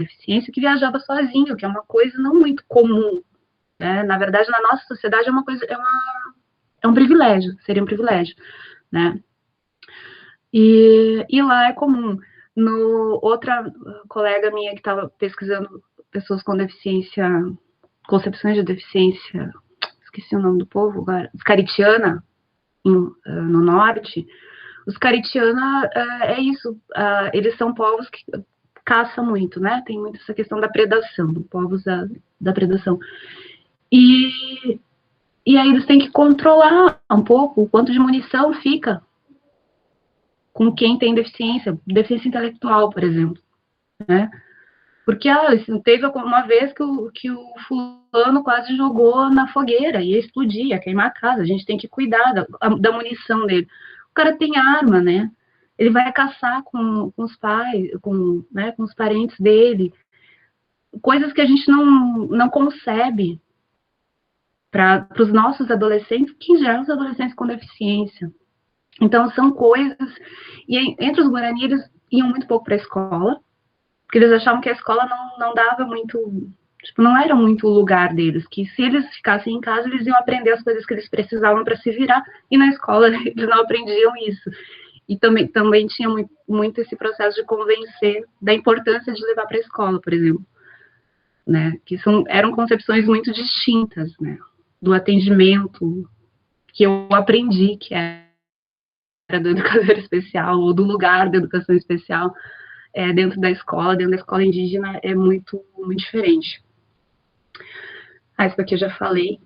deficiência que viajava sozinho, que é uma coisa não muito comum, né? Na verdade, na nossa sociedade é um privilégio, seria um privilégio, né? E lá é comum. Outra colega minha que estava pesquisando pessoas com deficiência, concepções de deficiência, esqueci o nome do povo agora, Scaritiana, no norte. Os Caritiana é isso, eles são povos que caçam muito, né? Tem muito essa questão da predação, povos da predação. E aí eles têm que controlar um pouco o quanto de munição fica com quem tem deficiência intelectual, por exemplo, né? Porque teve uma vez que o fulano quase jogou na fogueira, ia explodir, ia queimar a casa, a gente tem que cuidar da munição dele. O cara tem arma, né? Ele vai caçar com os pais, com os parentes dele, coisas que a gente não concebe para os nossos adolescentes, que já são os adolescentes com deficiência. Então, são coisas... E entre os Guarani, eles iam muito pouco para a escola, porque eles achavam que a escola não dava muito... Tipo, não era muito o lugar deles, que se eles ficassem em casa, eles iam aprender as coisas que eles precisavam para se virar, e na escola eles não aprendiam isso. E também tinha muito esse processo de convencer da importância de levar para a escola, por exemplo. Né? Que eram concepções muito distintas, né? Do atendimento que eu aprendi, que era do educador especial, ou do lugar da educação especial, dentro da escola indígena, é muito, muito diferente. Isso daqui eu já falei.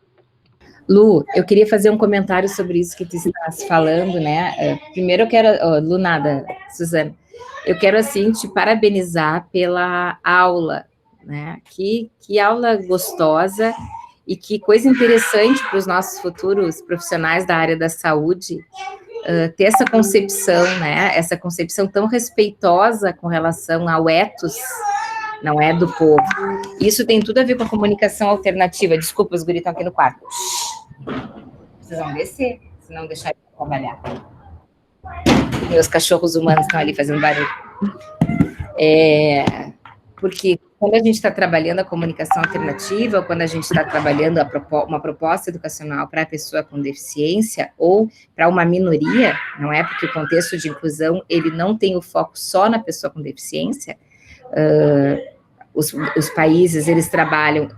Lu, eu queria fazer um comentário sobre isso que tu estás falando, né? Primeiro eu quero... Lu, nada, Suzana. Eu quero, assim, te parabenizar pela aula, né? Que aula gostosa e que coisa interessante para os nossos futuros profissionais da área da saúde, ter essa concepção, né? Essa concepção tão respeitosa com relação ao ethos, não é, do povo. Isso tem tudo a ver com a comunicação alternativa. Desculpa, os guris estão aqui no quarto. Vocês vão descer, senão deixar eu trabalhar. Meus cachorros humanos estão ali fazendo barulho. Porque quando a gente está trabalhando a comunicação alternativa, ou quando a gente está trabalhando uma proposta educacional para a pessoa com deficiência, ou para uma minoria, não é? Porque o contexto de inclusão, ele não tem o foco só na pessoa com deficiência. Os países, eles trabalham...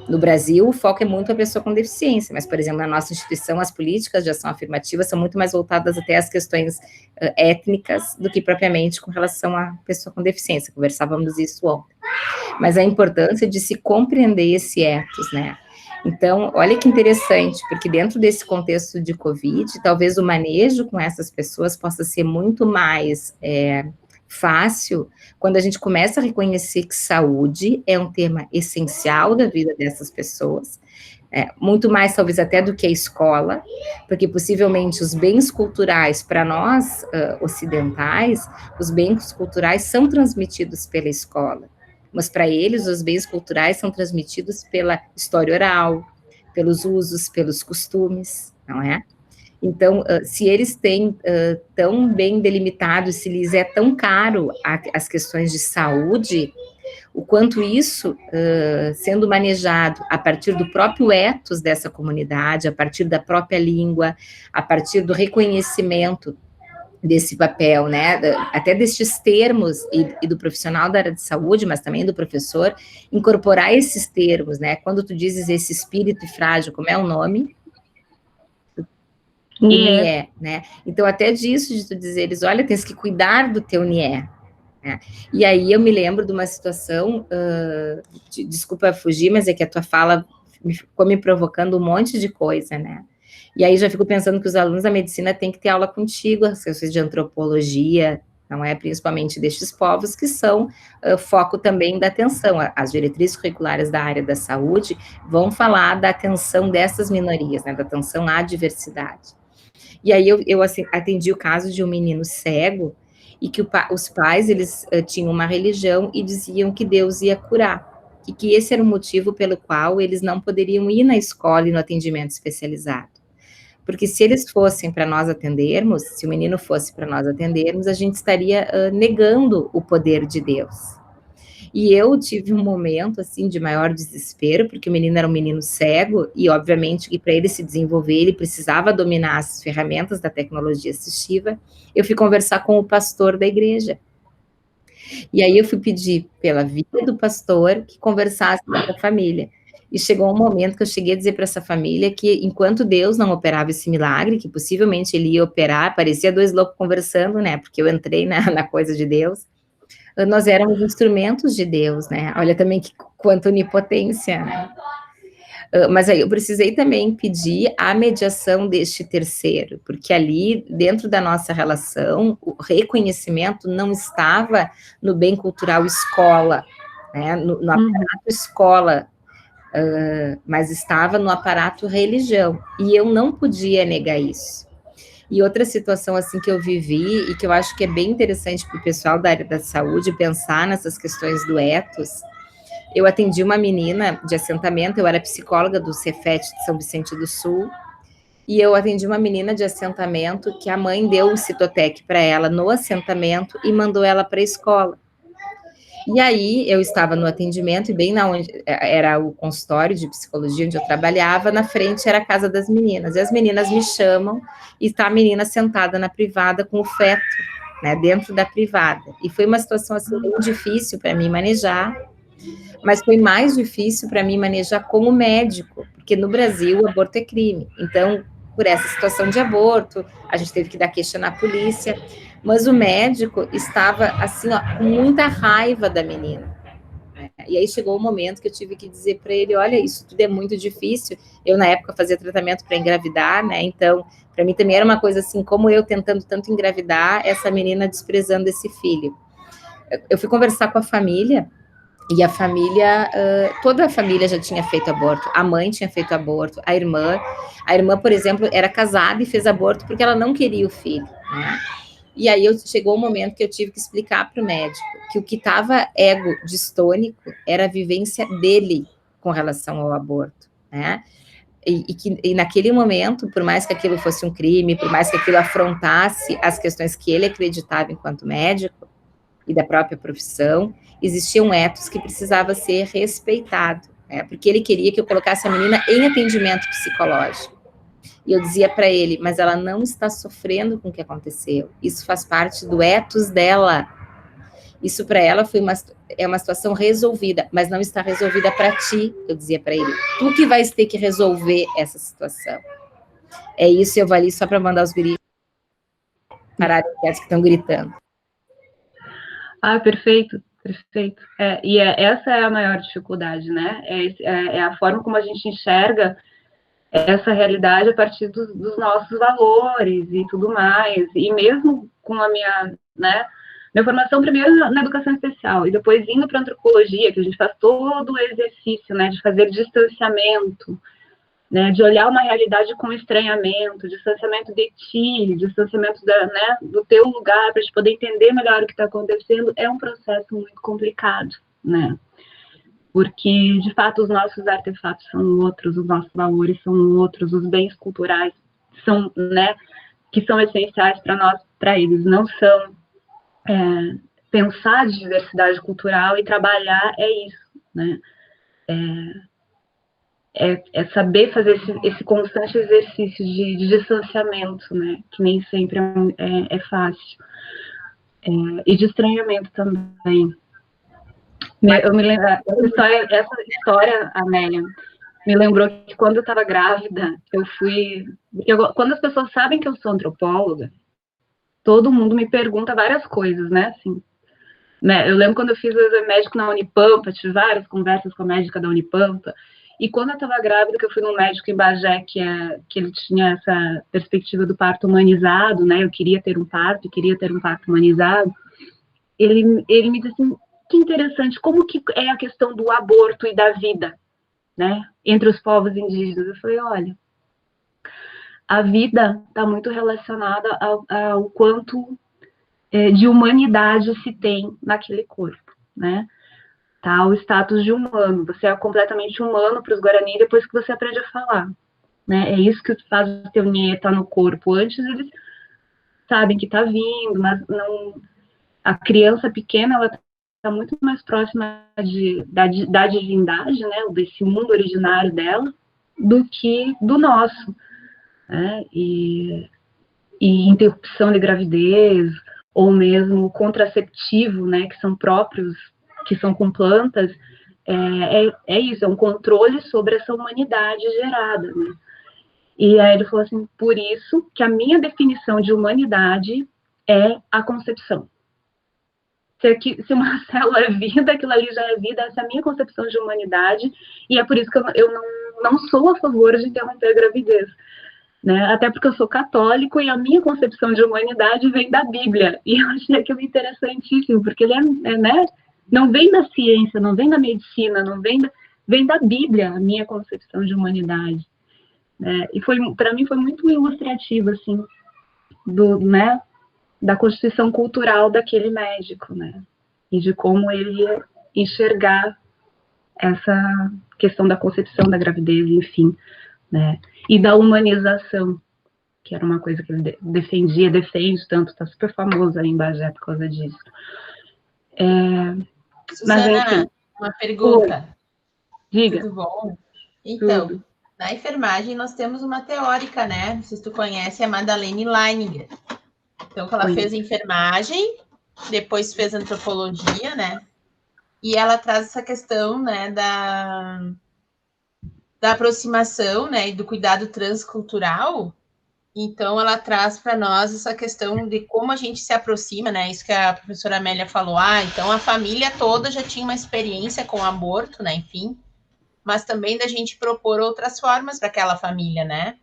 No Brasil, o foco é muito a pessoa com deficiência, mas, por exemplo, na nossa instituição, as políticas de ação afirmativa são muito mais voltadas até às questões étnicas do que propriamente com relação à pessoa com deficiência. Conversávamos isso ontem. Mas a importância de se compreender esse ethos, né? Então, olha que interessante, porque dentro desse contexto de Covid, talvez o manejo com essas pessoas possa ser muito mais... fácil, quando a gente começa a reconhecer que saúde é um tema essencial da vida dessas pessoas, muito mais talvez até do que a escola, porque possivelmente os bens culturais, para nós ocidentais, os bens culturais são transmitidos pela escola, mas para eles os bens culturais são transmitidos pela história oral, pelos usos, pelos costumes, não é? Então, se eles têm tão bem delimitado, se lhes é tão caro as questões de saúde, o quanto isso, sendo manejado a partir do próprio ethos dessa comunidade, a partir da própria língua, a partir do reconhecimento desse papel, né, até destes termos e do profissional da área de saúde, mas também do professor, incorporar esses termos, né, quando tu dizes esse espírito frágil, como é o nome? NIE, né? Então, até disso, de tu dizeres, olha, tens que cuidar do teu NIE. Né? E aí eu me lembro de uma situação, desculpa fugir, mas é que a tua fala ficou me provocando um monte de coisa, né? E aí já fico pensando que os alunos da medicina têm que ter aula contigo, as questões de antropologia, não é? Principalmente destes povos que são foco também da atenção. As diretrizes curriculares da área da saúde vão falar da atenção dessas minorias, né? Da atenção à diversidade. E aí eu assim, atendi o caso de um menino cego, e que os pais, eles tinham uma religião e diziam que Deus ia curar, e que esse era o motivo pelo qual eles não poderiam ir na escola e no atendimento especializado. Porque se eles fossem para nós atendermos, se o menino fosse para nós atendermos, a gente estaria negando o poder de Deus. E eu tive um momento, assim, de maior desespero, porque o menino era um menino cego, e obviamente que para ele se desenvolver, ele precisava dominar as ferramentas da tecnologia assistiva. Eu fui conversar com o pastor da igreja. E aí eu fui pedir pela vida do pastor que conversasse com a família. E chegou um momento que eu cheguei a dizer para essa família que enquanto Deus não operava esse milagre, que possivelmente ele ia operar, parecia dois loucos conversando, né? Porque eu entrei na coisa de Deus. Nós éramos instrumentos de Deus, né? Olha também que quanta onipotência, né? Mas aí eu precisei também pedir a mediação deste terceiro, porque ali, dentro da nossa relação, o reconhecimento não estava no bem cultural escola, né? No aparato escola, mas estava no aparato religião, e eu não podia negar isso. E outra situação assim que eu vivi e que eu acho que é bem interessante para o pessoal da área da saúde pensar nessas questões do ethos. Eu atendi uma menina de assentamento, eu era psicóloga do Cefet de São Vicente do Sul, e eu atendi uma menina de assentamento que a mãe deu um Citotec para ela no assentamento e mandou ela para a escola. E aí eu estava no atendimento e bem na onde era o consultório de psicologia onde eu trabalhava, na frente era a casa das meninas. E as meninas me chamam e está a menina sentada na privada com o feto, né, dentro da privada. E foi uma situação assim bem difícil para mim manejar, mas foi mais difícil para mim manejar como médico, porque no Brasil o aborto é crime. Então, por essa situação de aborto, a gente teve que dar queixa na polícia, mas o médico estava, assim, ó, com muita raiva da menina. E aí chegou o momento que eu tive que dizer para ele, olha, isso tudo é muito difícil. Eu, na época, fazia tratamento para engravidar, né? Então, para mim também era uma coisa assim, como eu tentando tanto engravidar, essa menina desprezando esse filho. Eu fui conversar com a família, e a família, toda a família já tinha feito aborto. A mãe tinha feito aborto, a irmã, por exemplo, era casada e fez aborto porque ela não queria o filho, né? E aí chegou um momento que eu tive que explicar para o médico que o que estava ego distônico era a vivência dele com relação ao aborto, né? E naquele momento, por mais que aquilo fosse um crime, por mais que aquilo afrontasse as questões que ele acreditava enquanto médico e da própria profissão, existia um ethos que precisava ser respeitado, né? Porque ele queria que eu colocasse a menina em atendimento psicológico. E eu dizia para ele, mas ela não está sofrendo com o que aconteceu. Isso faz parte do ethos dela. Isso para ela foi uma situação resolvida, mas não está resolvida para ti, eu dizia para ele. Tu que vais ter que resolver essa situação. É isso, eu vou ali só para mandar os guris pararem que estão gritando. Ah, perfeito, perfeito. Essa é a maior dificuldade, né? É a forma como a gente enxerga essa realidade a partir dos nossos valores e tudo mais. E mesmo com a minha formação primeiro na educação especial e depois indo para a antropologia, que a gente faz todo o exercício, né, de fazer distanciamento, né, de olhar uma realidade com estranhamento, distanciamento de ti, distanciamento do teu lugar, para a gente poder entender melhor o que está acontecendo, é um processo muito complicado, né? Porque, de fato, os nossos artefatos são outros, os nossos valores são outros, os bens culturais são, né, que são essenciais para nós, para eles, não são. Pensar de diversidade cultural e trabalhar é isso, né? É saber fazer esse constante exercício de distanciamento, né? Que nem sempre é fácil. E de estranhamento também. Eu me lembro, essa história, Amélia, me lembrou que quando eu estava grávida, quando as pessoas sabem que eu sou antropóloga, todo mundo me pergunta várias coisas, né? Assim, né? Eu lembro quando eu fiz o exame médico na Unipampa, tive várias conversas com a médica da Unipampa, e quando eu estava grávida, que eu fui num médico em Bagé, que ele tinha essa perspectiva do parto humanizado, né? Eu queria ter um parto humanizado. Ele me disse assim, que interessante, como que é a questão do aborto e da vida, né? Entre os povos indígenas. Eu falei, olha, a vida está muito relacionada ao quanto de humanidade se tem naquele corpo, né? Tá, o status de humano. Você é completamente humano para os Guarani depois que você aprende a falar, né? É isso que faz o teu NIE estar no corpo. Antes eles sabem que está vindo, mas não. A criança pequena, ela muito mais próxima da divindade, né, desse mundo originário dela, do que do nosso, né? E interrupção de gravidez, ou mesmo contraceptivo, né, que são próprios, que são com plantas, é isso, é um controle sobre essa humanidade gerada, né? E aí ele falou assim, por isso que a minha definição de humanidade é a concepção. Se uma célula é vida, aquilo ali já é vida, essa é a minha concepção de humanidade, e é por isso que eu não sou a favor de interromper a gravidez, né? Até porque eu sou católico e a minha concepção de humanidade vem da Bíblia, e eu achei aquilo interessantíssimo, porque ele né? Não vem da ciência, não vem da medicina, não vem da Bíblia, a minha concepção de humanidade. Né? E para mim foi muito ilustrativo, assim, né? Da constituição cultural daquele médico, né? E de como ele ia enxergar essa questão da concepção da gravidez, enfim, né? E da humanização, que era uma coisa que ele defende tanto, tá super famoso aí em Bagé por causa disso. Susana, mas, enfim, uma pergunta. Diga. Tudo bom? Então, na enfermagem nós temos uma teórica, né? Não sei se tu conhece, a Madeleine Leininger. Então, ela fez enfermagem, depois fez antropologia, né? E ela traz essa questão, né, da aproximação, né, e do cuidado transcultural. Então, ela traz para nós essa questão de como a gente se aproxima, né? Isso que a professora Amélia falou. Então a família toda já tinha uma experiência com aborto, né? Enfim, mas também da gente propor outras formas para aquela família, né?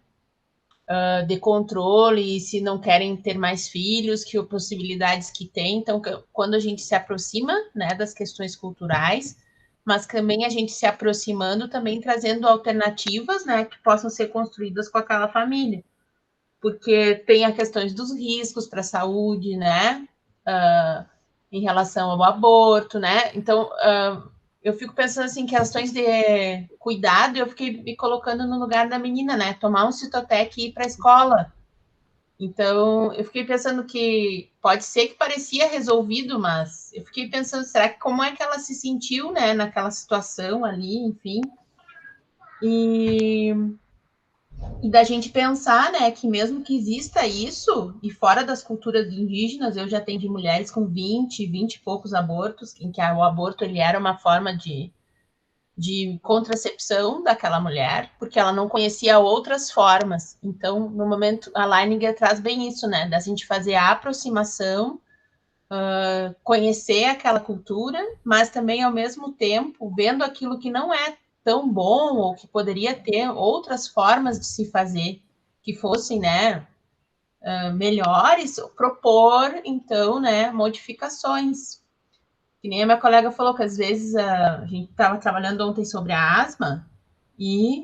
De controle, se não querem ter mais filhos, que possibilidades que tem. Então, quando a gente se aproxima, né, das questões culturais, mas também a gente se aproximando, também trazendo alternativas, né, que possam ser construídas com aquela família. Porque tem as questões dos riscos para a saúde, né, em relação ao aborto, né. Então, eu fico pensando assim, questões de cuidado, eu fiquei me colocando no lugar da menina, né? Tomar um Citotec e ir para a escola. Então, eu fiquei pensando que pode ser que parecia resolvido, mas eu fiquei pensando, será que como é que ela se sentiu, né? Naquela situação ali, enfim. E da gente pensar, né, que mesmo que exista isso, e fora das culturas indígenas, eu já atendi mulheres com 20 e poucos abortos, em que o aborto ele era uma forma de contracepção daquela mulher, porque ela não conhecia outras formas. Então, no momento, a Leininger traz bem isso, né, da gente fazer a aproximação, conhecer aquela cultura, mas também, ao mesmo tempo, vendo aquilo que não é tão bom ou que poderia ter outras formas de se fazer que fossem, né, melhores, propor, então, né, modificações. Que nem a minha colega falou que às vezes a gente estava trabalhando ontem sobre a asma e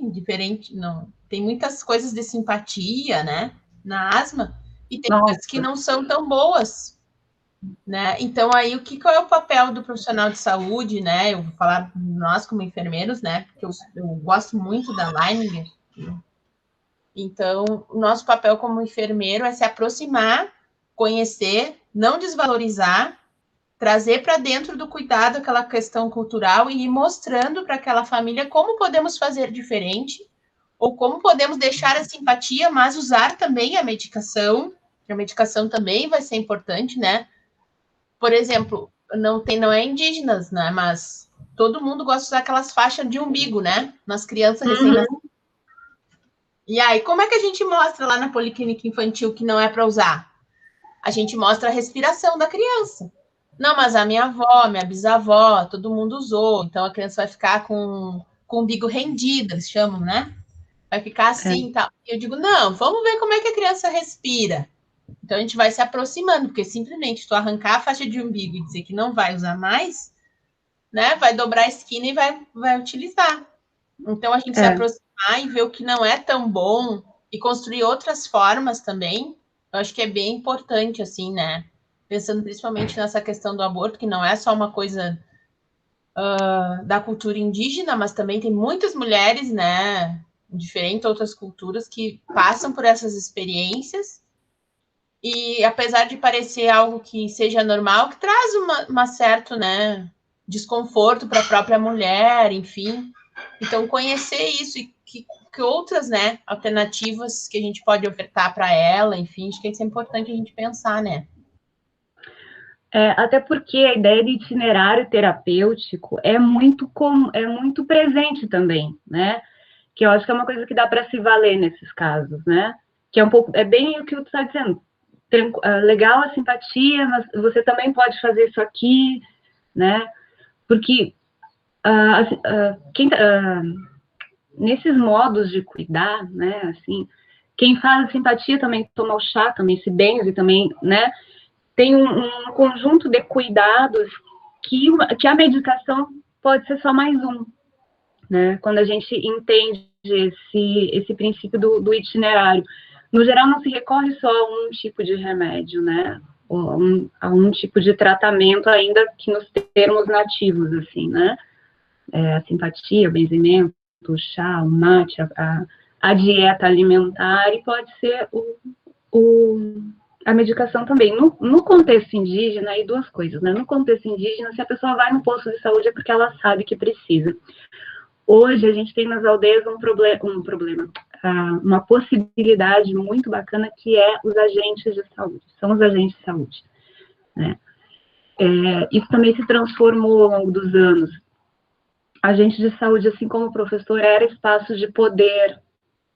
tem muitas coisas de simpatia, né, na asma, e tem coisas que não são tão boas. Né? Então, aí, qual é o papel do profissional de saúde, né? Eu vou falar nós como enfermeiros, né? Porque eu gosto muito da Leininger. Então, o nosso papel como enfermeiro é se aproximar, conhecer, não desvalorizar, trazer para dentro do cuidado aquela questão cultural e ir mostrando para aquela família como podemos fazer diferente ou como podemos deixar a simpatia, mas usar também a medicação, que a medicação também vai ser importante, né? Por exemplo, não é indígenas, né? Mas todo mundo gosta de usar aquelas faixas de umbigo, né? Nas crianças recém-nascidas. E aí, como é que a gente mostra lá na policlínica infantil que não é para usar? A gente mostra a respiração da criança. Não, mas a minha avó, minha bisavó, todo mundo usou. Então a criança vai ficar com o umbigo rendido, eles chamam, né? Vai ficar assim e tal. E eu digo, não, vamos ver como é que a criança respira. Então, a gente vai se aproximando, porque simplesmente tu arrancar a faixa de umbigo e dizer que não vai usar mais, né? Vai dobrar a esquina e vai utilizar. Então, a gente se aproximar e ver o que não é tão bom e construir outras formas também, eu acho que é bem importante, assim, né? Pensando principalmente nessa questão do aborto, que não é só uma coisa da cultura indígena, mas também tem muitas mulheres, né? Diferentes outras culturas que passam por essas experiências E apesar de parecer algo que seja normal, que traz uma certo, né, desconforto para a própria mulher, enfim. Então, conhecer isso e que outras, né, alternativas que a gente pode ofertar para ela, enfim, acho que isso é importante a gente pensar, né? Até porque a ideia de itinerário terapêutico é muito presente também, né? Que eu acho que é uma coisa que dá para se valer nesses casos, né? Que é bem o que tu está dizendo. Legal a simpatia, mas você também pode fazer isso aqui, né? Porque nesses modos de cuidar, né? Assim, quem faz a simpatia também toma o chá, também se benze, também, né? Tem um conjunto de cuidados que a medicação pode ser só mais um, né? Quando a gente entende esse princípio do itinerário. No geral, não se recorre só a um tipo de remédio, né? Ou a um tipo de tratamento, ainda que nos termos nativos, assim, né? A simpatia, o benzimento, o chá, o mate, a dieta alimentar, e pode ser a medicação também. No contexto indígena, aí duas coisas, né? No contexto indígena, se a pessoa vai no posto de saúde é porque ela sabe que precisa. Hoje, a gente tem nas aldeias uma possibilidade muito bacana, que é os agentes de saúde. São os agentes de saúde, né? Isso também se transformou ao longo dos anos. Agente de saúde, assim como o professor, era espaço de poder,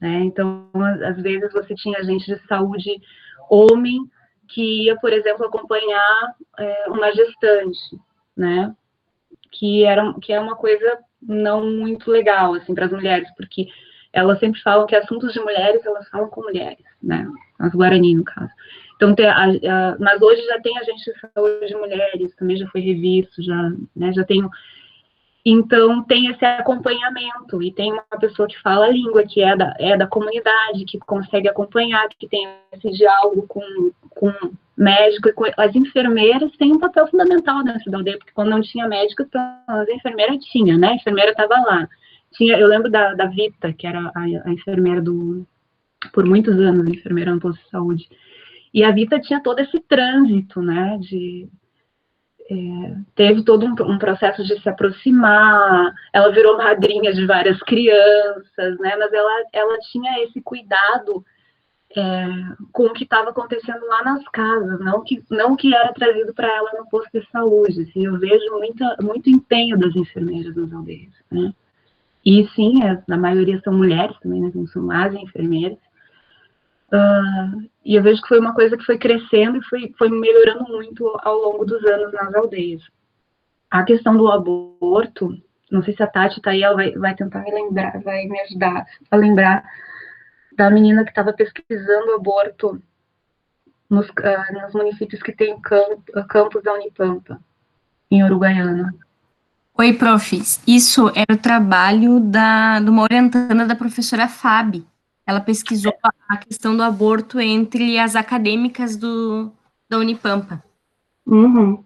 né? Então, às vezes, você tinha agente de saúde homem que ia, por exemplo, acompanhar uma gestante, né? Que é uma coisa não muito legal, assim, para as mulheres, porque elas sempre falam que assuntos de mulheres, elas falam com mulheres, né? As Guarani, no caso. Então, mas hoje já tem agente de saúde de mulheres, também já foi revisto, já tem. Então, tem esse acompanhamento, e tem uma pessoa que fala a língua, que é da comunidade, que consegue acompanhar, que tem esse diálogo com médico, e as enfermeiras têm um papel fundamental nessa aldeia, porque quando não tinha médico, então, as enfermeiras tinham, né? A enfermeira estava lá. Eu lembro da Vita, que era a enfermeira por muitos anos, a enfermeira no posto de saúde. E a Vita tinha todo esse trânsito, né, teve todo um processo de se aproximar, ela virou madrinha de várias crianças, né, mas ela tinha esse cuidado com o que estava acontecendo lá nas casas, não que era trazido para ela no posto de saúde. Assim, eu vejo muito empenho das enfermeiras nas aldeias, né? E sim, na maioria são mulheres também, né, não são mais enfermeiras. E eu vejo que foi uma coisa que foi crescendo e foi melhorando muito ao longo dos anos nas aldeias. A questão do aborto, não sei se a Tati está aí, ela vai tentar me lembrar, vai me ajudar a lembrar da menina que estava pesquisando aborto nos municípios que tem campus da Unipampa, em Uruguaiana. Oi, profs. Isso era o trabalho de uma orientanda da professora Fábio. Ela pesquisou a questão do aborto entre as acadêmicas da Unipampa. Uhum.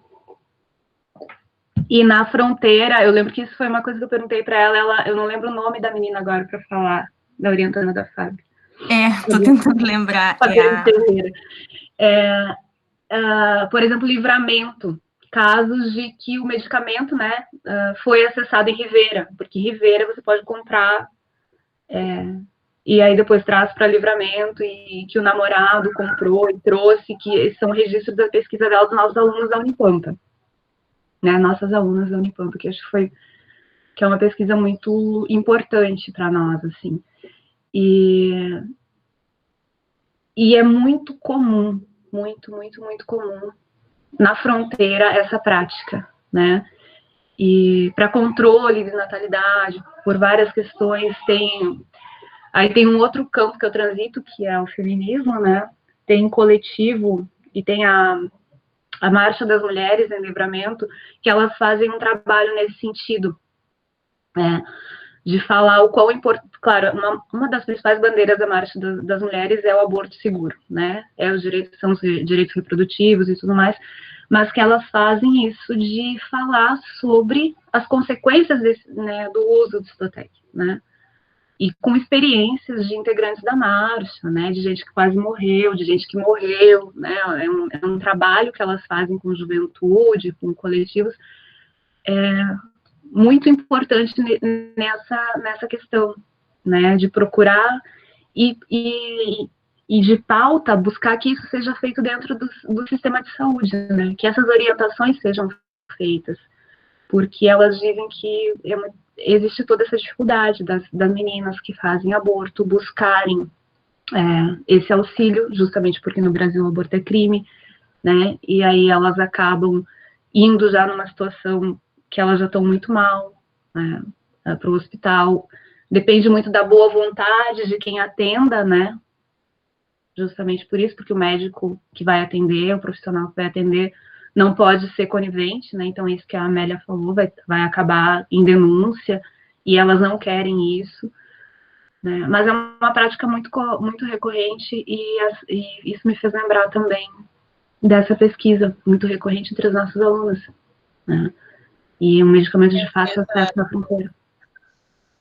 E na fronteira, eu lembro que isso foi uma coisa que eu perguntei para ela, eu não lembro o nome da menina agora para falar, da orientanda da Fábio. Tô tentando lembrar. Por exemplo, Livramento, casos de que o medicamento, né, foi acessado em Rivera, porque Rivera você pode comprar, e aí depois traz para Livramento, e que o namorado comprou e trouxe, que são registros da pesquisa dela dos nossos alunos da Unipampa, né, nossas alunas da Unipampa, que acho que é uma pesquisa muito importante para nós, assim. E é muito comum, muito comum na fronteira essa prática, né? E para controle de natalidade, por várias questões, aí tem um outro campo que eu transito, que é o feminismo, né? Tem coletivo e tem a Marcha das Mulheres em Livramento, que elas fazem um trabalho nesse sentido, né? De falar o quão importante. Claro, uma das principais bandeiras da Marcha das Mulheres é o aborto seguro, né? São os direitos reprodutivos e tudo mais, mas que elas fazem isso de falar sobre as consequências do uso do Citotec, né? e com experiências de integrantes da marcha, né, de gente que quase morreu, de gente que morreu, né, é um trabalho que elas fazem com juventude, com coletivos, muito importante nessa questão, né, de procurar e de pauta, buscar que isso seja feito dentro do sistema de saúde, né, que essas orientações sejam feitas, porque elas dizem que existe toda essa dificuldade das meninas que fazem aborto buscarem esse auxílio, justamente porque no Brasil o aborto é crime, né, e aí elas acabam indo já numa situação que elas já estão muito mal, né, para o hospital. Depende muito da boa vontade de quem atenda, né, justamente por isso, porque o médico que vai atender, o profissional que vai atender, não pode ser conivente, né, então isso que a Amélia falou vai acabar em denúncia, e elas não querem isso, né, mas é uma prática muito recorrente, e isso me fez lembrar também dessa pesquisa, muito recorrente entre os nossos alunos, né, e um medicamento de fácil acesso na fronteira.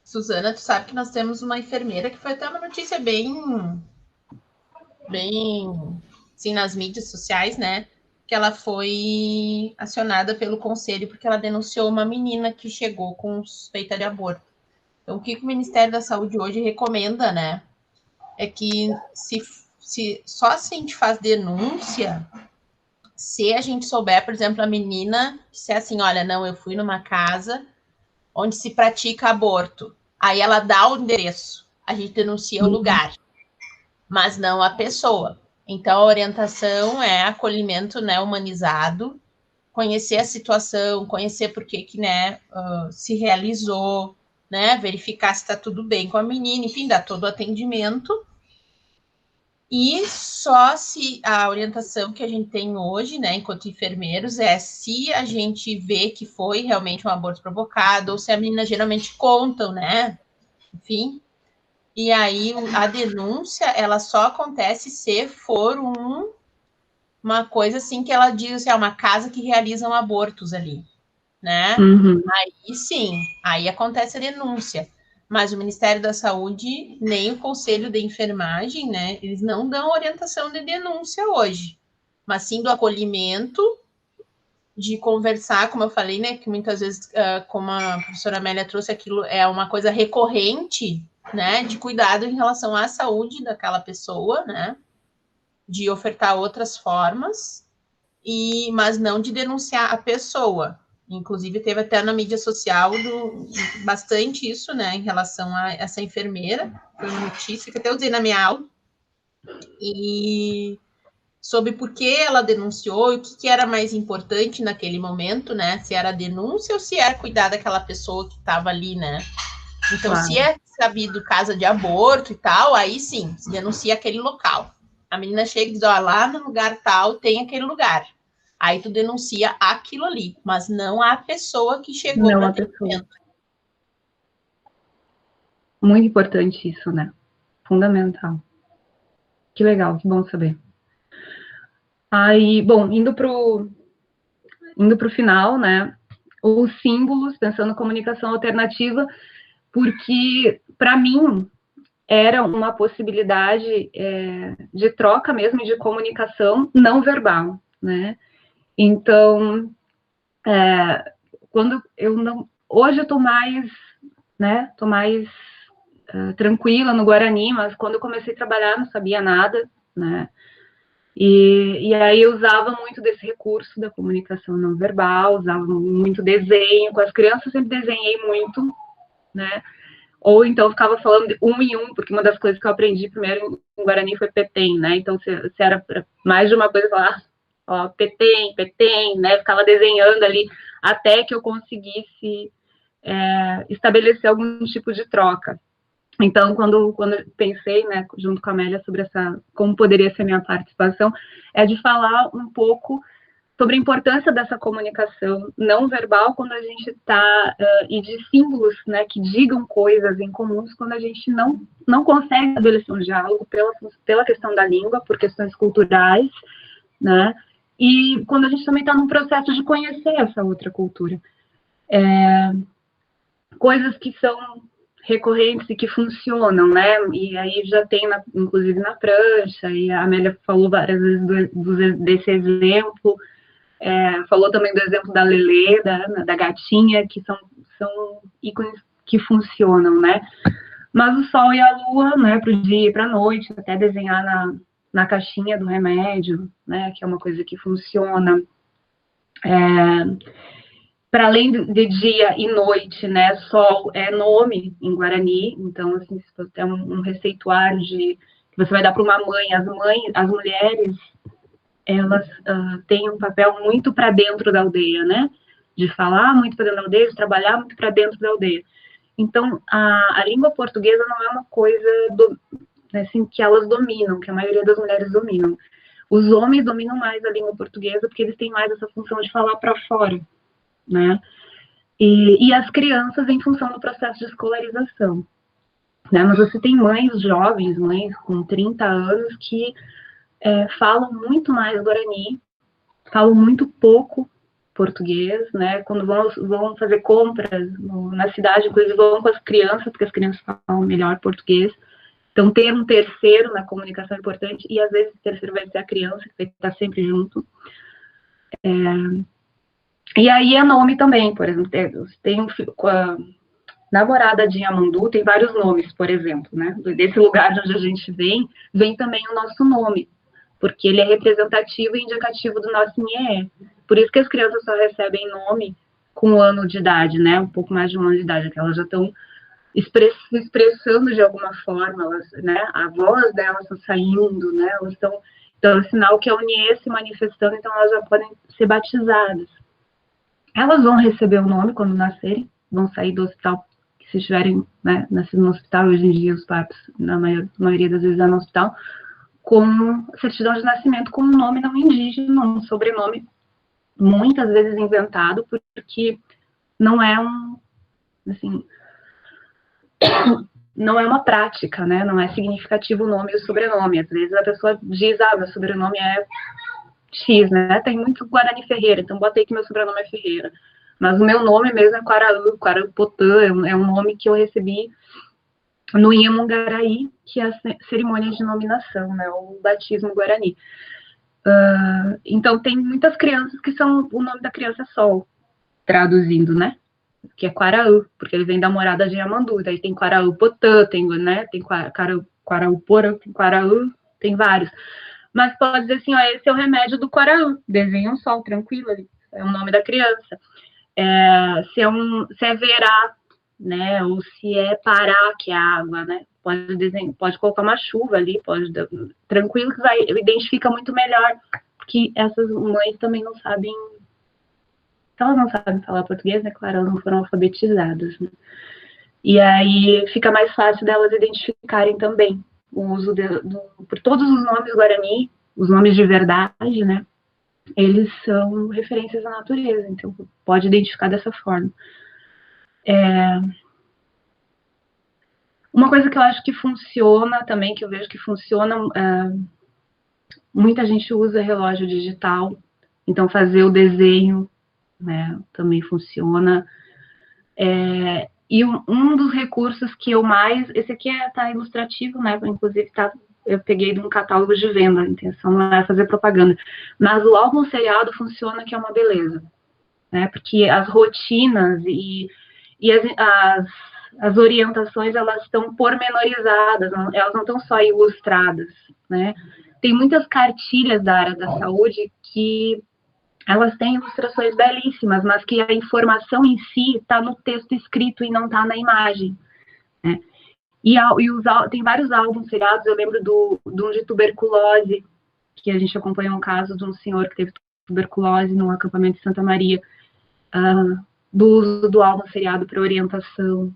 Suzana, tu sabe que nós temos uma enfermeira que foi até uma notícia bem, assim, nas mídias sociais, né? Que ela foi acionada pelo conselho porque ela denunciou uma menina que chegou com suspeita de aborto. Então, o que o Ministério da Saúde hoje recomenda, né? É que só se a gente faz denúncia, se a gente souber, por exemplo, a menina disser assim, olha, não, eu fui numa casa onde se pratica aborto. Aí ela dá o endereço, a gente denuncia o lugar, mas não a pessoa. Então, a orientação é acolhimento, né, humanizado, conhecer a situação, conhecer por que né, se realizou, né, verificar se está tudo bem com a menina, enfim, dar todo o atendimento. E só se a orientação que a gente tem hoje, né, enquanto enfermeiros, é se a gente vê que foi realmente um aborto provocado, ou se a menina geralmente contam, né, enfim. E aí a denúncia, ela só acontece se for uma coisa assim que ela diz, assim, é uma casa que realizam abortos ali, né? Uhum. Aí sim, aí acontece a denúncia. Mas o Ministério da Saúde, nem o Conselho de Enfermagem, né? Eles não dão orientação de denúncia hoje, mas sim do acolhimento, de conversar, como eu falei, né? Que muitas vezes, como a professora Amélia trouxe, aquilo é uma coisa recorrente, né? De cuidado em relação à saúde daquela pessoa, né? De ofertar outras formas, mas não de denunciar a pessoa. Inclusive, teve até na mídia social bastante isso, né, em relação a essa enfermeira. Foi uma notícia que até eu usei na minha aula. E sobre por que ela denunciou e o que era mais importante naquele momento, né? Se era a denúncia ou se era cuidar daquela pessoa que estava ali, né? Então, claro. Se é sabido casa de aborto e tal, aí sim, se denuncia aquele local. A menina chega e diz, ó, lá no lugar tal tem aquele lugar. Aí tu denuncia aquilo ali, mas não a pessoa que chegou para atendimento. Muito importante isso, né? Fundamental. Que legal, que bom saber. Aí, bom, indo pro final, né? Os símbolos, pensando em comunicação alternativa, porque, para mim, era uma possibilidade de troca mesmo, de comunicação não verbal, né? Então, quando eu não... Hoje eu tô mais, né? Tô mais tranquila no Guarani, mas quando eu comecei a trabalhar não sabia nada, né? E aí eu usava muito desse recurso da comunicação não verbal, usava muito desenho, com as crianças eu sempre desenhei muito, né? Ou então ficava falando de um em um, porque uma das coisas que eu aprendi primeiro em Guarani foi petem, né? Então, se era mais de uma coisa, falar, ó, petem, né? Ficava desenhando ali, até que eu conseguisse estabelecer algum tipo de troca. Então, quando eu pensei, né, junto com a Amélia, sobre como poderia ser a minha participação, é de falar um pouco sobre a importância dessa comunicação não verbal quando a gente está, e de símbolos, né, que digam coisas em comuns quando a gente não consegue estabelecer um diálogo pela questão da língua, por questões culturais, né, e quando a gente também está num processo de conhecer essa outra cultura. Coisas que são recorrentes e que funcionam, né? E aí já tem, inclusive, na prancha, e a Amélia falou várias vezes desse exemplo, falou também do exemplo da Lelê, da gatinha, que são ícones que funcionam, né? Mas o sol e a lua, né, para o dia e para a noite, até desenhar na caixinha do remédio, né, que é uma coisa que funciona. Para além de dia e noite, né, sol é nome em Guarani, então, assim, se você tem um receituário que você vai dar para uma mãe, as mulheres, elas têm um papel muito para dentro da aldeia, né, de falar muito para dentro da aldeia, de trabalhar muito para dentro da aldeia. Então, a língua portuguesa não é uma coisa assim, que elas dominam, que a maioria das mulheres dominam. Os homens dominam mais a língua portuguesa porque eles têm mais essa função de falar para fora, né? E as crianças em função do processo de escolarização, né? Mas você tem mães jovens, mães com 30 anos, que falam muito mais Guarani, falam muito pouco português, né? Quando vão fazer compras na cidade, inclusive vão com as crianças, porque as crianças falam melhor português. Então, ter um terceiro na comunicação é importante, e às vezes o terceiro vai ser a criança, que vai estar sempre junto. E aí é nome também, por exemplo, tem a namorada de Yamandu, tem vários nomes, por exemplo, né? Desse lugar de onde a gente vem também o nosso nome, porque ele é representativo e indicativo do nosso NIE. Por isso que as crianças só recebem nome com 1 ano de idade, né? Um pouco mais de 1 ano de idade, que elas já estão expressando de alguma forma, né? A voz delas está saindo, né? Elas estão, então, é um sinal que é o NIE se manifestando, então elas já podem ser batizadas. Elas vão receber o nome quando nascerem, vão sair do hospital, se estiverem, né, nascido no hospital, hoje em dia os partos, na maioria das vezes, é no hospital, com certidão de nascimento com um nome não indígena, um sobrenome muitas vezes inventado, porque não é assim, não é uma prática, né? Não é significativo o nome e o sobrenome. Às vezes a pessoa diz, meu sobrenome é X, né? Tem muito Guarani Ferreira, então botei que meu sobrenome é Ferreira. Mas o meu nome mesmo é Quarapotã, é um nome que eu recebi no Inhamungaraí, que é a cerimônia de nominação, né? O batismo Guarani. Então, tem muitas crianças que são, o nome da criança é Sol, traduzindo, né? Que é Quaraú, porque ele vem da morada de Yamandu, daí tem Quaraupotã, tem, né? Tem Quaraupora, tem Quaraú, tem vários. Mas pode dizer assim, esse é o remédio do Quaraú, desenha um sol, tranquilo ali, é o nome da criança. Se é Verá, né, ou se é Pará, que é água, né, pode colocar uma chuva ali, tranquilo, que identifica muito melhor, porque essas mães também não sabem, elas não sabem falar português, né, claro, elas não foram alfabetizadas, né, e aí fica mais fácil delas identificarem também o uso por todos os nomes Guarani, os nomes de verdade, né, eles são referências à natureza, então pode identificar dessa forma. Uma coisa que eu acho que funciona também, que eu vejo que funciona, muita gente usa relógio digital, então fazer o desenho, né, também funciona. E um dos recursos que eu mais, esse aqui tá ilustrativo, né, inclusive eu peguei de um catálogo de venda, a intenção não é fazer propaganda, mas o álbum seriado funciona, que é uma beleza, né, porque as rotinas e as orientações, elas estão pormenorizadas, elas não estão só ilustradas, né, tem muitas cartilhas da área da saúde que elas têm ilustrações belíssimas, mas que a informação em si está no texto escrito e não está na imagem, né? E tem vários álbuns seriados, eu lembro de um de tuberculose, que a gente acompanhou um caso de um senhor que teve tuberculose no acampamento de Santa Maria, do uso do álbum seriado para orientação,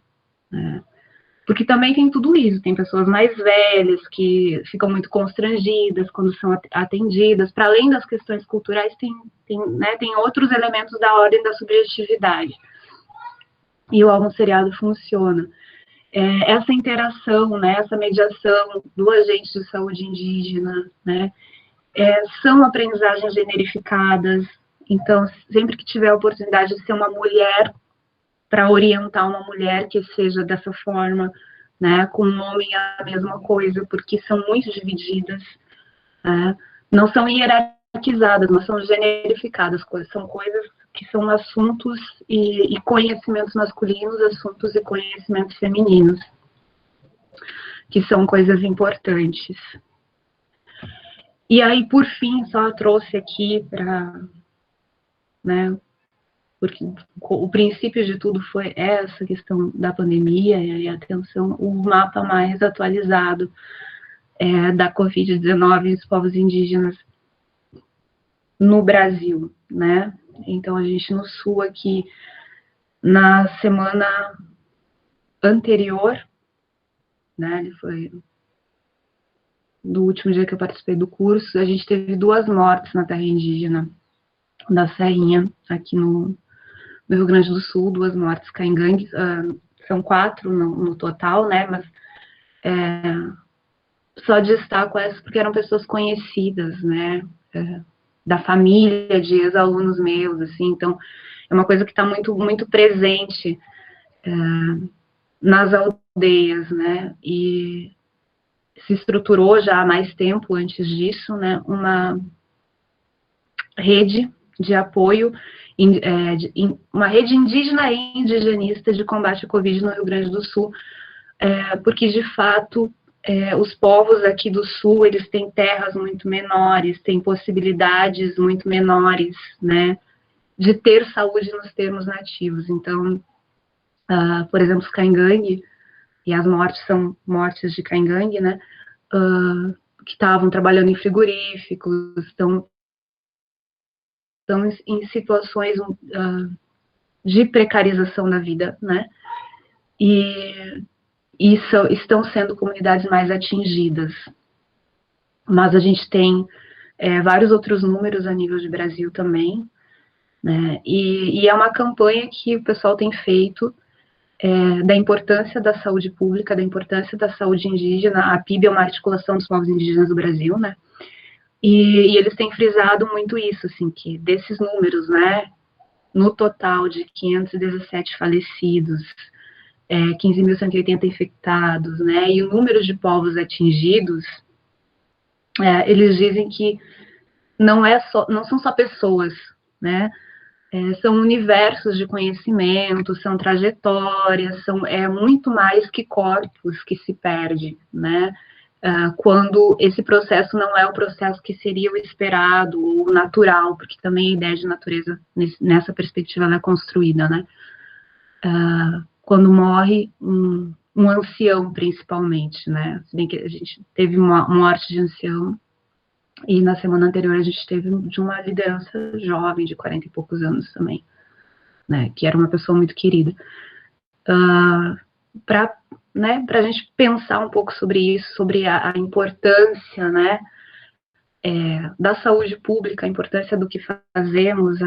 né? Porque também tem tudo isso, tem pessoas mais velhas que ficam muito constrangidas quando são atendidas, para além das questões culturais, tem outros elementos da ordem da subjetividade. E o álbum seriado funciona. Essa interação, né, essa mediação do agente de saúde indígena, né, são aprendizagens generificadas, então, sempre que tiver a oportunidade de ser uma mulher para orientar uma mulher que seja dessa forma, né? Com um homem é a mesma coisa, porque são muito divididas, né? Não são hierarquizadas, mas são generificadas, são coisas que são assuntos e conhecimentos masculinos, assuntos e conhecimentos femininos, que são coisas importantes. E aí, por fim, só trouxe aqui para, né, porque o princípio de tudo foi essa questão da pandemia e a atenção, o mapa mais atualizado da Covid-19 nos povos indígenas no Brasil, né? Então, a gente no Sul aqui, na semana anterior, né, foi do último dia que eu participei do curso, a gente teve 2 mortes na terra indígena da Serrinha, aqui no Rio Grande do Sul, 2 mortes caingangues, são 4 no total, né, mas só destaco essas porque eram pessoas conhecidas, né, da família de ex-alunos meus, assim, então é uma coisa que está muito, muito presente nas aldeias, né, e se estruturou já há mais tempo antes disso, né, uma rede de apoio, uma rede indígena e indigenista de combate à Covid no Rio Grande do Sul, porque, de fato, os povos aqui do Sul, eles têm terras muito menores, têm possibilidades muito menores, né, de ter saúde nos termos nativos. Então, por exemplo, os caingangue, e as mortes são mortes de caingangue, né, que estavam trabalhando em frigoríficos, estão em situações de precarização da vida, né, e estão sendo comunidades mais atingidas. Mas a gente tem vários outros números a nível de Brasil também, né, e é uma campanha que o pessoal tem feito da importância da saúde pública, da importância da saúde indígena. A PIB é uma articulação dos povos indígenas do Brasil, né, e eles têm frisado muito isso, assim, que desses números, né, no total de 517 falecidos, 15.180 infectados, né, e o número de povos atingidos, eles dizem que não são só pessoas, né, são universos de conhecimento, são trajetórias, é muito mais que corpos que se perde, né, quando esse processo não é o processo que seria o esperado, ou natural, porque também a ideia de natureza, nessa perspectiva, ela é construída, né, quando morre um ancião, principalmente, né, se bem que a gente teve uma morte de ancião, e na semana anterior a gente teve de uma liderança jovem, de 40 e poucos anos também, né, que era uma pessoa muito querida. Para a gente pensar um pouco sobre isso, sobre a importância, né, da saúde pública, a importância do que fazemos,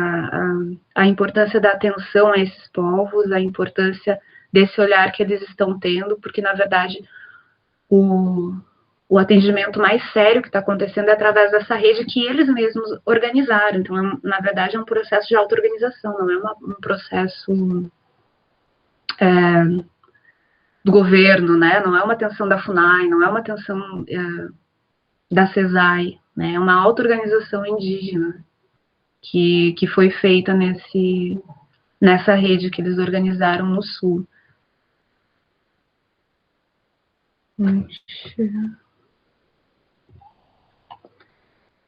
a importância da atenção a esses povos, a importância desse olhar que eles estão tendo, porque, na verdade, o atendimento mais sério que está acontecendo é através dessa rede que eles mesmos organizaram. Então, na verdade, é um processo de auto-organização, não é um processo do governo, né? Não é uma atenção da FUNAI, não é uma atenção da CESAI, né? É uma auto-organização indígena que foi feita nessa rede que eles organizaram no Sul.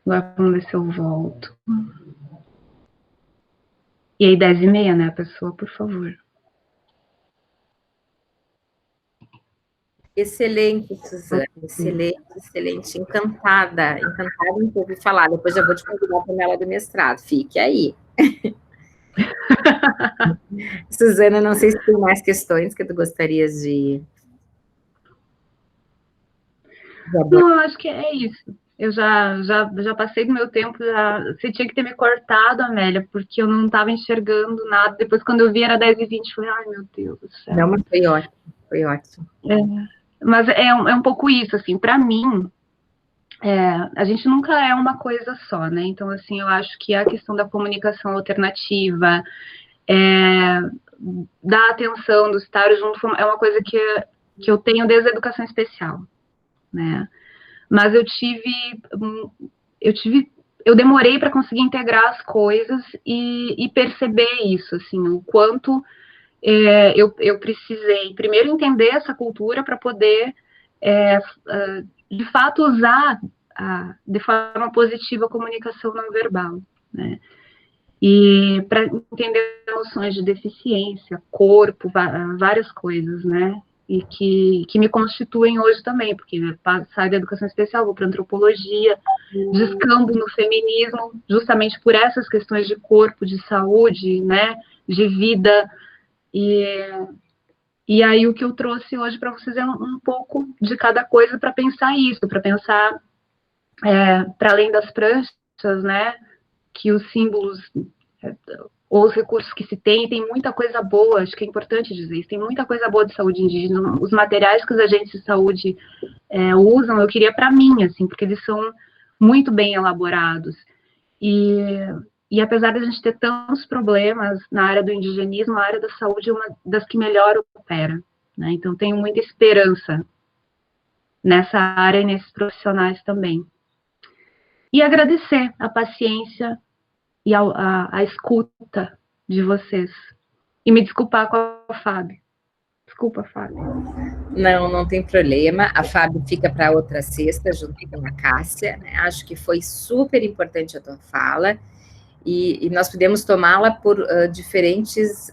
Agora vamos ver se eu volto. E aí, 10h30, né, pessoa, por favor. Excelente, Suzana, excelente, excelente, encantada em ouvir falar. Depois já vou te convidar para a aula do mestrado, fique aí. Suzana, não sei se tem mais questões que tu gostarias de... Não, eu acho que é isso. Eu já passei do meu tempo, você tinha que ter me cortado, Amélia, porque eu não estava enxergando nada. Depois, quando eu vi, era 10h20, eu falei, ai, meu Deus do céu. Não, mas foi ótimo, foi ótimo. Mas é um pouco isso, assim, para mim, a gente nunca é uma coisa só, né? Então, assim, eu acho que a questão da comunicação alternativa, da atenção, do estar junto, é uma coisa que eu tenho desde a educação especial, né? Mas eu demorei para conseguir integrar as coisas e perceber isso, assim, o quanto eu precisei primeiro entender essa cultura para poder, de fato, usar de forma positiva a comunicação não verbal, né? E para entender noções de deficiência, corpo, várias coisas, né? E que me constituem hoje também, porque saio da educação especial, vou para antropologia, descambo no feminismo, justamente por essas questões de corpo, de saúde, né? De vida. E aí o que eu trouxe hoje para vocês é um pouco de cada coisa para pensar isso, para pensar, para além das pranchas, né? Que os símbolos, ou os recursos que se tem muita coisa boa, acho que é importante dizer isso, tem muita coisa boa de saúde indígena, os materiais que os agentes de saúde usam, eu queria para mim, assim, porque eles são muito bem elaborados, e apesar de a gente ter tantos problemas na área do indigenismo, a área da saúde é uma das que melhor opera, né? Então tenho muita esperança nessa área e nesses profissionais também. E agradecer a paciência e a escuta de vocês. E me desculpar com a Fábio. Desculpa, Fábio. Não tem problema. A Fábio fica para outra sexta, junto com a Cássia, né? Acho que foi super importante a tua fala, e nós podemos tomá-la por diferentes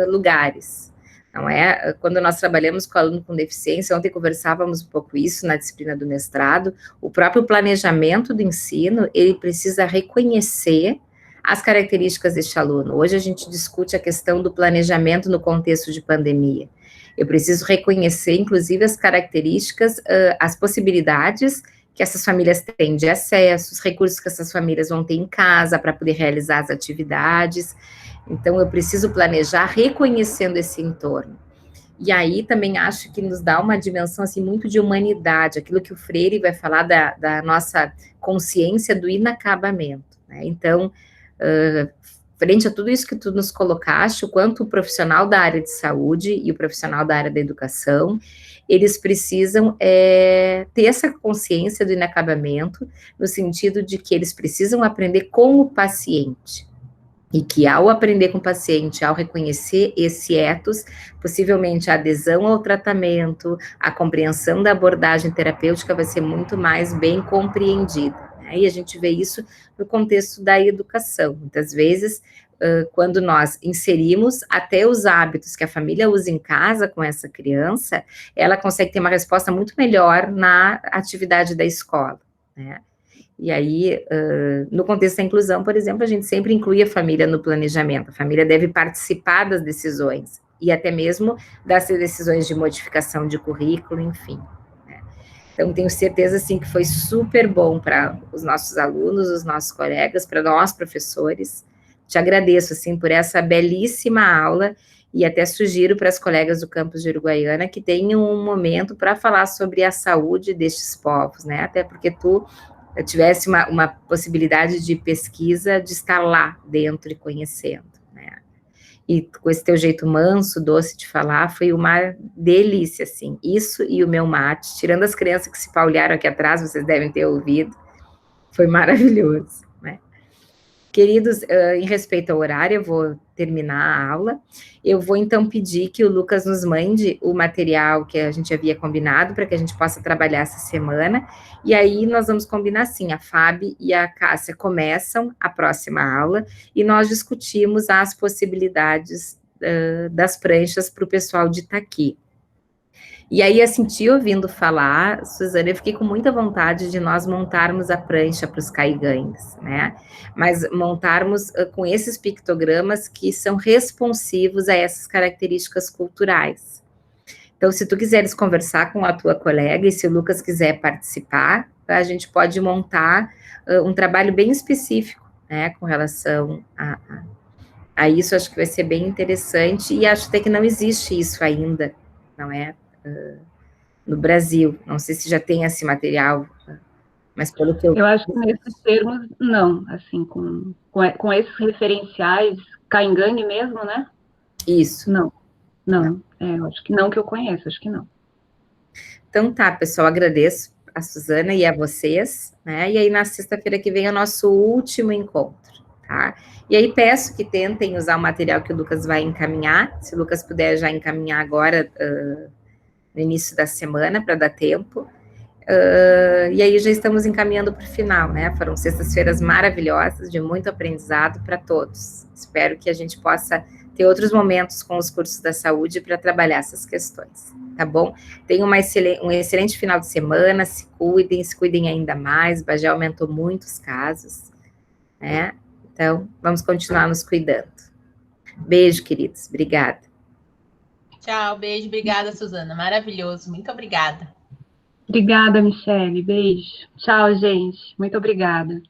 lugares, não é? Quando nós trabalhamos com aluno com deficiência, ontem conversávamos um pouco isso na disciplina do mestrado, o próprio planejamento do ensino, ele precisa reconhecer as características deste aluno. Hoje a gente discute a questão do planejamento no contexto de pandemia. Eu preciso reconhecer, inclusive, as características, as possibilidades que essas famílias têm de acesso, os recursos que essas famílias vão ter em casa para poder realizar as atividades. Então, eu preciso planejar reconhecendo esse entorno. E aí também acho que nos dá uma dimensão assim, muito de humanidade, aquilo que o Freire vai falar da nossa consciência do inacabamento, né? Então, frente a tudo isso que tu nos colocaste, o quanto o profissional da área de saúde e o profissional da área da educação, eles precisam ter essa consciência do inacabamento, no sentido de que eles precisam aprender com o paciente, e que ao aprender com o paciente, ao reconhecer esse ethos, possivelmente a adesão ao tratamento, a compreensão da abordagem terapêutica vai ser muito mais bem compreendida, né? E a gente vê isso no contexto da educação. Muitas vezes, quando nós inserimos até os hábitos que a família usa em casa com essa criança, ela consegue ter uma resposta muito melhor na atividade da escola, né? E aí, no contexto da inclusão, por exemplo, a gente sempre inclui a família no planejamento. A família deve participar das decisões, e até mesmo das decisões de modificação de currículo, enfim, né? Então, tenho certeza, assim, que foi super bom para os nossos alunos, os nossos colegas, para nós, professores. Te agradeço, assim, por essa belíssima aula, e até sugiro para as colegas do campus de Uruguaiana que tenham um momento para falar sobre a saúde destes povos, né? Até porque tu tivesse uma possibilidade de pesquisa, de estar lá dentro e conhecendo, né? E com esse teu jeito manso, doce de falar, foi uma delícia, assim. Isso e o meu mate, tirando as crianças que se paulharam aqui atrás, vocês devem ter ouvido, foi maravilhoso, né? Queridos, em respeito ao horário, eu vou terminar a aula. Eu vou, então, pedir que o Lucas nos mande o material que a gente havia combinado, para que a gente possa trabalhar essa semana. E aí, nós vamos combinar assim, a Fábio e a Cássia começam a próxima aula, e nós discutimos as possibilidades das pranchas para o pessoal de Itaqui. E aí, assim, te ouvindo falar, Suzana, eu fiquei com muita vontade de nós montarmos a prancha para os caigangues, né? Mas montarmos com esses pictogramas que são responsivos a essas características culturais. Então, se tu quiseres conversar com a tua colega, e se o Lucas quiser participar, a gente pode montar um trabalho bem específico, né, com relação a isso. Acho que vai ser bem interessante, e acho até que não existe isso ainda, não é? No Brasil, não sei se já tem esse material, mas pelo que eu acho que nesses termos, não, assim, com esses referenciais, caingangue mesmo, né? Isso. Não, eu acho que não, que eu conheço, acho que não. Então tá, pessoal, agradeço a Suzana e a vocês, né? E aí na sexta-feira que vem é o nosso último encontro, tá? E aí peço que tentem usar o material que o Lucas vai encaminhar, se o Lucas puder já encaminhar agora, no início da semana, para dar tempo. E aí já estamos encaminhando para o final, né? Foram sextas-feiras maravilhosas, de muito aprendizado para todos. Espero que a gente possa ter outros momentos com os cursos da saúde para trabalhar essas questões, tá bom? Tenham um excelente final de semana, se cuidem ainda mais, o Bagé aumentou muito os casos, né? Então, vamos continuar nos cuidando. Beijo, queridos, obrigada. Tchau, beijo, obrigada, Suzana, maravilhoso, muito obrigada. Obrigada, Michele, beijo. Tchau, gente, muito obrigada.